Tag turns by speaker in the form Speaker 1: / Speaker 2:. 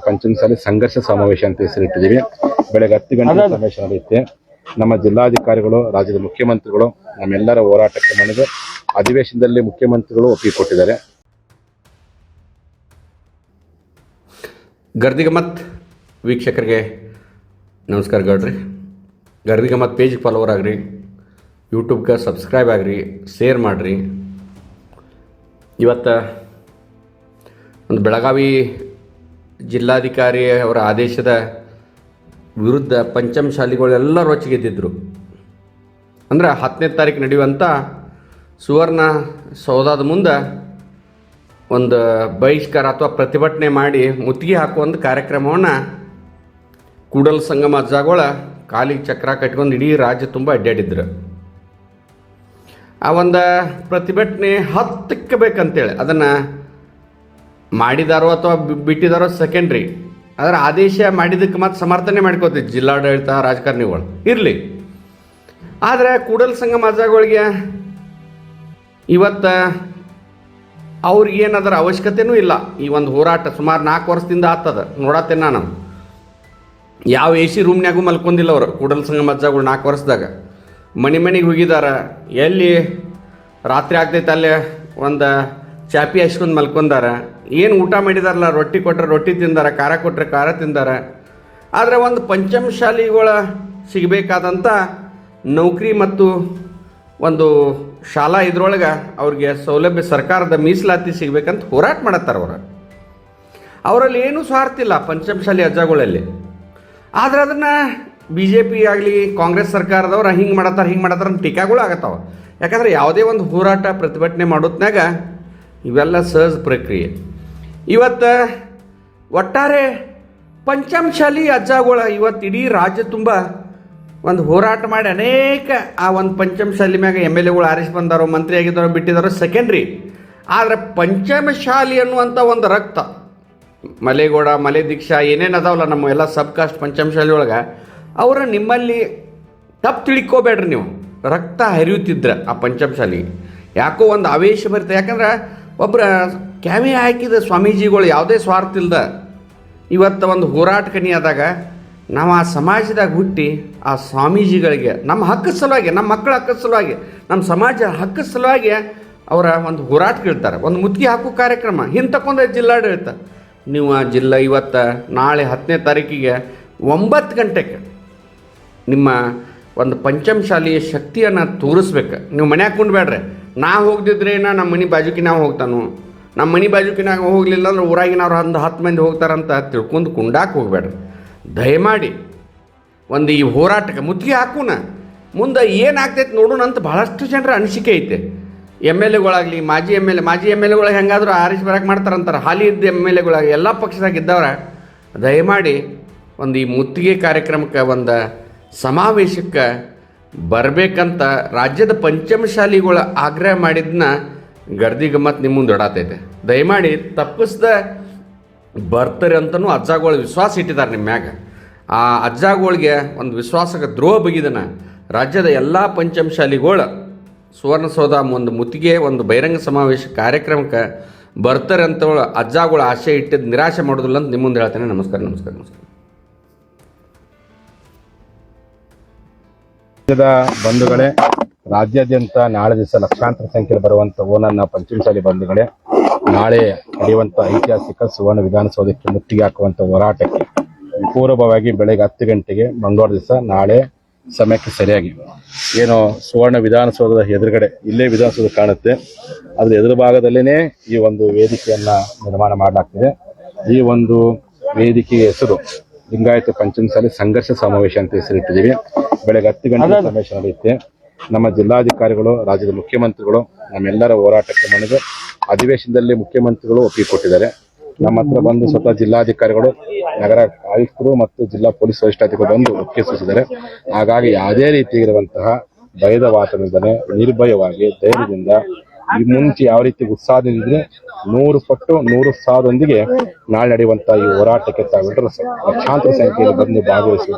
Speaker 1: ಪಂಚಮಸಾಲಿ ಸಂಘರ್ಷ ಸಮಾವೇಶ ಅಂತ ಹೆಸರಿಟ್ಟಿದ್ದೀವಿ. ಬೆಳಗ್ಗೆ 10 ಗಂಟೆ ಸಮಾವೇಶ ನಡೆಯುತ್ತೆ. ನಮ್ಮ ಜಿಲ್ಲಾಧಿಕಾರಿಗಳು, ರಾಜ್ಯದ ಮುಖ್ಯಮಂತ್ರಿಗಳು ನಮ್ಮೆಲ್ಲರ ಹೋರಾಟಕ್ಕೆ ಮಣಿದು ಅಧಿವೇಶನದಲ್ಲಿ ಮುಖ್ಯಮಂತ್ರಿಗಳು ಒಪ್ಪಿಗೆ ಕೊಟ್ಟಿದ್ದಾರೆ.
Speaker 2: ಗರ್ದಿಗಮ್ಮತ್ ವೀಕ್ಷಕರಿಗೆ ನಮಸ್ಕಾರ ಗೌಡ್ರಿ. ಗರ್ದಿಗಮ್ಮತ್ ಪೇಜ್ ಫಾಲೋವರ್ ಆಗ್ರಿ, ಯೂಟ್ಯೂಬ್ಗೆ ಸಬ್ಸ್ಕ್ರೈಬ್ ಆಗ್ರಿ, ಶೇರ್ ಮಾಡಿರಿ. ಇವತ್ತು ಒಂದು ಬೆಳಗಾವಿ ಜಿಲ್ಲಾಧಿಕಾರಿ ಅವರ ಆದೇಶದ ವಿರುದ್ಧ ಪಂಚಮಶಾಲಿಗಳೆಲ್ಲ ರೊಚ್ಚಿಗೆದ್ದಿದ್ರು. ಅಂದರೆ 10ನೇ ತಾರೀಕು ನಡೆಯುವಂಥ ಸುವರ್ಣ ಸೌಧದ ಮುಂದೆ ಒಂದು ಬಹಿಷ್ಕಾರ ಅಥವಾ ಪ್ರತಿಭಟನೆ ಮಾಡಿ ಮುತ್ತಿಗೆ ಹಾಕುವಂಥ ಕಾರ್ಯಕ್ರಮವನ್ನು ಕೂಡಲ ಸಂಗಮ ಅಜ್ಜಾಗಳ ಕಾಲಿಗೆ ಚಕ್ರ ಕಟ್ಕೊಂಡು ಇಡೀ ರಾಜ್ಯ ತುಂಬ ಅಡ್ಡಾಡಿದ್ರು. ಆ ಒಂದು ಪ್ರತಿಭಟನೆ ಹತ್ತಿಕ್ಕಬೇಕಂತೇಳಿ ಅದನ್ನು ಮಾಡಿದಾರೋ ಅಥವಾ ಬಿಟ್ಟಿದಾರೋ ಸೆಕೆಂಡ್ರಿ. ಆದರೆ ಆದೇಶ ಮಾಡಿದ್ದಕ್ಕೆ ಮತ್ತೆ ಸಮರ್ಥನೆ ಮಾಡ್ಕೋತೀವಿ ಜಿಲ್ಲಾಡಳಿತ, ರಾಜಕಾರಣಿಗಳು ಇರಲಿ. ಆದರೆ ಕೂಡಲ ಸಂಗಮ ಅಜ್ಜಾಗಳಿಗೆ ಇವತ್ತು ಅವ್ರಿಗೇನದರ ಅವಶ್ಯಕತೆಯೂ ಇಲ್ಲ. ಈ ಒಂದು ಹೋರಾಟ ಸುಮಾರು 4 ವರ್ಷದಿಂದ ಆಗ್ತದ ನೋಡತ್ತೇನೆ ನಾನು. ಯಾವ AC ರೂಮ್ನ್ಯಾಗೂ ಮಲ್ಕೊಂಡಿಲ್ಲ ಅವರು ಕೂಡಲ ಸಂಗಮ ಅಜ್ಜಾಗಳು 4 ವರ್ಷದಾಗ. ಮನೆಗೆ ಹೋಗಿದ್ದಾರೆ. ಎಲ್ಲಿ ರಾತ್ರಿ ಆಗ್ತೈತೆ ಅಲ್ಲೇ ಒಂದು ಚಾಪಿ ಹಚ್ಕೊಂಡು ಮಲ್ಕೊಂಡಾರ. ಏನು ಊಟ ಮಾಡಿದಾರಲ್ಲ, ರೊಟ್ಟಿ ಕೊಟ್ಟರೆ ರೊಟ್ಟಿ ತಿಂದಾರ, ಖಾರ ಕೊಟ್ಟರೆ ಖಾರ ತಿಂದಾರ. ಆದರೆ ಒಂದು ಪಂಚಮಶಾಲಿಗಳ ಸಿಗಬೇಕಾದಂಥ ನೌಕರಿ ಮತ್ತು ಒಂದು ಶಾಲಾ ಇದ್ರೊಳಗೆ ಅವ್ರಿಗೆ ಸೌಲಭ್ಯ ಸರ್ಕಾರದ ಮೀಸಲಾತಿ ಸಿಗಬೇಕಂತ ಹೋರಾಟ ಮಾಡತ್ತಾರೆ ಅವರಲ್ಲಿ ಏನೂ ಸ್ವಾರ್ಥ ಇಲ್ಲ ಪಂಚಮಶಾಲಿ ಅಜ್ಜಗಳಲ್ಲಿ. ಆದರೆ ಅದನ್ನು BJP ಆಗಲಿ ಕಾಂಗ್ರೆಸ್ ಸರ್ಕಾರದವ್ರು ಹಿಂಗೆ ಮಾಡತ್ತಾರೆ ಅಂತ ಟೀಕಾಗಳು ಆಗತ್ತಾವ. ಯಾಕಂದರೆ ಯಾವುದೇ ಒಂದು ಹೋರಾಟ ಪ್ರತಿಭಟನೆ ಮಾಡೋತ್ನಾಗ ಇವೆಲ್ಲ ಸಹಜ ಪ್ರಕ್ರಿಯೆ. ಇವತ್ತು ಒಟ್ಟಾರೆ ಪಂಚಮಶಾಲಿ ಅಜ್ಜಗಳ ಇವತ್ತು ಇಡೀ ರಾಜ್ಯ ತುಂಬ ಒಂದು ಹೋರಾಟ ಮಾಡಿ ಅನೇಕ ಆ ಒಂದು ಪಂಚಮಶಾಲಿ ಮ್ಯಾಗ MLAಗಳು ಆರಿಸಿ ಬಂದಾರೋ, ಮಂತ್ರಿ ಆಗಿದ್ದಾರೋ, ಬಿಟ್ಟಿದ್ದಾರೋ ಸೆಕೆಂಡ್ರಿ. ಆದರೆ ಪಂಚಮಶಾಲಿ ಅನ್ನುವಂಥ ಒಂದು ರಕ್ತ ಮಲೆಗೌಡ, ಮಲೆ ದೀಕ್ಷಾ ಏನೇನು ಅದಾವಲ್ಲ ನಮ್ಮ ಎಲ್ಲ ಸಬ್ ಕಾಸ್ಟ್ ಪಂಚಮಶಾಲಿ ಒಳಗೆ, ಅವರ ನಿಮ್ಮಲ್ಲಿ ತಪ್ಪು ತಿಳ್ಕೋಬೇಡ್ರಿ. ನೀವು ರಕ್ತ ಹರಿಯುತ್ತಿದ್ರ ಆ ಪಂಚಮಶಾಲಿ ಯಾಕೋ ಒಂದು ಆವೇಶ ಬರುತ್ತೆ. ಯಾಕಂದ್ರೆ ಒಬ್ಬರ ಕ್ಯಾಮೆ ಹಾಕಿದ ಸ್ವಾಮೀಜಿಗಳು ಯಾವುದೇ ಸ್ವಾರ್ಥ ಇಲ್ದ ಇವತ್ತು ಒಂದು ಹೋರಾಟ ಕಣಿಯಾದಾಗ ನಾವು ಆ ಸಮಾಜದಾಗ ಹುಟ್ಟಿ ಆ ಸ್ವಾಮೀಜಿಗಳಿಗೆ ನಮ್ಮ ಹಕ್ಕದ ಸಲುವಾಗಿ, ನಮ್ಮ ಮಕ್ಕಳ ಹಕ್ಕದ ಸಲುವಾಗಿ, ನಮ್ಮ ಸಮಾಜ ಹಕ್ಕದ ಸಲುವಾಗಿ ಅವರ ಒಂದು ಹೋರಾಟ ಕೇಳ್ತಾರೆ. ಒಂದು ಮುತ್ತಿಗೆ ಹಾಕೋ ಕಾರ್ಯಕ್ರಮ ಹಿಂತಕ್ಕೊಂದು ಜಿಲ್ಲಾಡಳಿತ ನೀವು ಆ ಜಿಲ್ಲಾ ಇವತ್ತು ನಾಳೆ 10ನೇ ತಾರೀಕಿಗೆ 9 ಗಂಟೆಗೆ ನಿಮ್ಮ ಒಂದು ಪಂಚಮಶಾಲಿಯ ಶಕ್ತಿಯನ್ನು ತೋರಿಸ್ಬೇಕು. ನೀವು ಮನೆ ಹಾಕ್ಕೊಂಡ್ಬೇಡ್ರಿ. ನಾ ಹೋಗ್ದಿದ್ರೆ ನಮ್ಮ ಮನೆ ಬಾಜುಕಿನಾಗ ಹೋಗ್ತಾನು, ನಮ್ಮ ಮನೆ ಬಾಜುಕಿನಾಗ ಹೋಗಲಿಲ್ಲ ಅಂದ್ರೆ ಊರಾಗಿನವ್ರು 10 ಮಂದಿ ಹೋಗ್ತಾರಂತ ತಿಳ್ಕೊಂಡು ಕುಂಡಾಕೆ ಹೋಗ್ಬೇಡ್ರಿ. ದಯಮಾಡಿ ಒಂದು ಈ ಹೋರಾಟಕ್ಕೆ ಮುತ್ತಿಗೆ ಹಾಕೋಣ. ಮುಂದೆ ಏನಾಗ್ತೈತೆ ನೋಡೋಣ ಅಂತ ಭಾಳಷ್ಟು ಜನರ ಅನಿಸಿಕೆ ಐತೆ. MLAಗಳಾಗಲಿ, ಮಾಜಿ MLAಗಳು ಹೆಂಗಾದರೂ ಆರಿಸಿ ಬರಕ್ಕೆ ಮಾಡ್ತಾರಂತಾರೆ. ಹಾಲಿ ಇದ್ದ MLAಗಳಾಗಿ ಎಲ್ಲ ಪಕ್ಷದಾಗ ಇದ್ದವ್ರ ದಯಮಾಡಿ ಒಂದು ಈ ಮುತ್ತಿಗೆ ಕಾರ್ಯಕ್ರಮಕ್ಕೆ ಒಂದು ಸಮಾವೇಶಕ್ಕೆ ಬರಬೇಕಂತ ರಾಜ್ಯದ ಪಂಚಮಶಾಲಿಗಳ ಆಗ್ರಹ ಮಾಡಿದ್ದನ್ನ ಗರ್ದಿಗಮ್ಮತ್ ನಿಮ್ಮ ಮುಂದೆ ಇಡತೈತೆ. ದಯಮಾಡಿ ತಪ್ಪಿಸ್ದ ಬರ್ತಾರೆ ಅಂತಲೂ ಅಜ್ಜಾಗಳು ವಿಶ್ವಾಸ ಇಟ್ಟಿದ್ದಾರೆ ನಿಮ್ಮ ಮ್ಯಾಗ. ಆ ಅಜ್ಜಾಗಳಿಗೆ ಒಂದು ವಿಶ್ವಾಸಕ್ಕೆ ದ್ರೋಹ ಬಗೆದನ ರಾಜ್ಯದ ಎಲ್ಲ ಪಂಚಮಶಾಲಿಗಳು ಸುವರ್ಣಸೌಧ ಒಂದು ಮುತ್ತಿಗೆ ಒಂದು ಬಹಿರಂಗ ಸಮಾವೇಶ ಕಾರ್ಯಕ್ರಮಕ್ಕೆ ಬರ್ತಾರೆ ಅಂತ ಅಜ್ಜಾಗಳು ಆಶೆ ಇಟ್ಟಿದ್ದು ನಿರಾಶೆ ಮಾಡೋದಿಲ್ಲ ಅಂತ ನಿಮ್ಮ ಮುಂದೆ ಹೇಳ್ತೇನೆ. ನಮಸ್ಕಾರ.
Speaker 1: ರಾಜ್ಯದ ಬಂಧುಗಳೇ, ರಾಜ್ಯಾದ್ಯಂತ ನಾಳೆ ದಿವಸ ಲಕ್ಷಾಂತರ ಸಂಖ್ಯೆಯಲ್ಲಿ ಬರುವಂಥ ಓನನ್ನ ಪಂಚಮಶಾಲಿ ಬಂಧುಗಳೇ, ನಾಳೆ ನಡೆಯುವಂಥ ಐತಿಹಾಸಿಕ ಸುವರ್ಣ ವಿಧಾನಸೌಧಕ್ಕೆ ಮುತ್ತಿಗೆ ಹಾಕುವಂಥ ಹೋರಾಟಕ್ಕೆ ಪೂರ್ವಭಾವಿ ಬೆಳಗ್ಗೆ 10 ಗಂಟೆಗೆ ಮಂಗಳವಾರ ದಿವಸ ನಾಳೆ ಸಮಯಕ್ಕೆ ಸರಿಯಾಗಿ ಏನು ಸುವರ್ಣ ವಿಧಾನಸೌಧದ ಎದುರುಗಡೆ ಇಲ್ಲೇ ವಿಧಾನಸೌಧ ಕಾಣುತ್ತೆ, ಅದ್ರ ಎದುರು ಭಾಗದಲ್ಲೇ ಈ ಒಂದು ವೇದಿಕೆಯನ್ನ ನಿರ್ಮಾಣ ಮಾಡಲಾಗ್ತಿದೆ. ಈ ಒಂದು ವೇದಿಕೆಯ ಹೆಸರು ಲಿಂಗಾಯತ ಪಂಚಮಸಾಲಿ ಸಂಘರ್ಷ ಸಮಾವೇಶ ಅಂತ ಹೆಸರಿಟ್ಟಿದ್ದೀವಿ. ಬೆಳಗ್ಗೆ 10 ಗಂಟೆ ಸಮಾವೇಶ ನಡೆಯುತ್ತೆ. ನಮ್ಮ ಜಿಲ್ಲಾಧಿಕಾರಿಗಳು, ರಾಜ್ಯದ ಮುಖ್ಯಮಂತ್ರಿಗಳು ನಮ್ಮೆಲ್ಲರ ಹೋರಾಟಕ್ಕೆ ಮಣಿದು ಅಧಿವೇಶನದಲ್ಲಿ ಮುಖ್ಯಮಂತ್ರಿಗಳು ಒಪ್ಪಿಗೆ ಕೊಟ್ಟಿದ್ದಾರೆ. ನಮ್ಮ ಹತ್ರ ಬಂದು ಸ್ವತಃ ಜಿಲ್ಲಾಧಿಕಾರಿಗಳು, ನಗರ ಆಯುಕ್ತರು ಮತ್ತು ಜಿಲ್ಲಾ ಪೊಲೀಸ್ ವರಿಷ್ಠಾಧಿಕಾರಿಗಳು ಬಂದು ಒಪ್ಪಿಗೆ ಸೂಚಿಸಿದ್ದಾರೆ. ಹಾಗಾಗಿ ಯಾವುದೇ ರೀತಿಯಿರುವಂತಹ ಭಯದ ವಾತಾವರಣದಲ್ಲಿ ನಿರ್ಭಯವಾಗಿ ಧೈರ್ಯದಿಂದ ಈ ಮುಂಚೆ ಯಾವ ರೀತಿ ಉತ್ಸಾಹದಿಂದಿದ್ರೆ 100 ಪಟ್ಟು 100 ಉತ್ಸಾಹದೊಂದಿಗೆ ನಾಳೆ ನಡೆಯುವಂತಹ ಈ ಹೋರಾಟಕ್ಕೆ ತಾವೆಲ್ಲರೂ ಲಕ್ಷಾಂತರ ಸಂಖ್ಯೆಯಲ್ಲಿ ಬಂದು ಭಾಗವಹಿಸಿ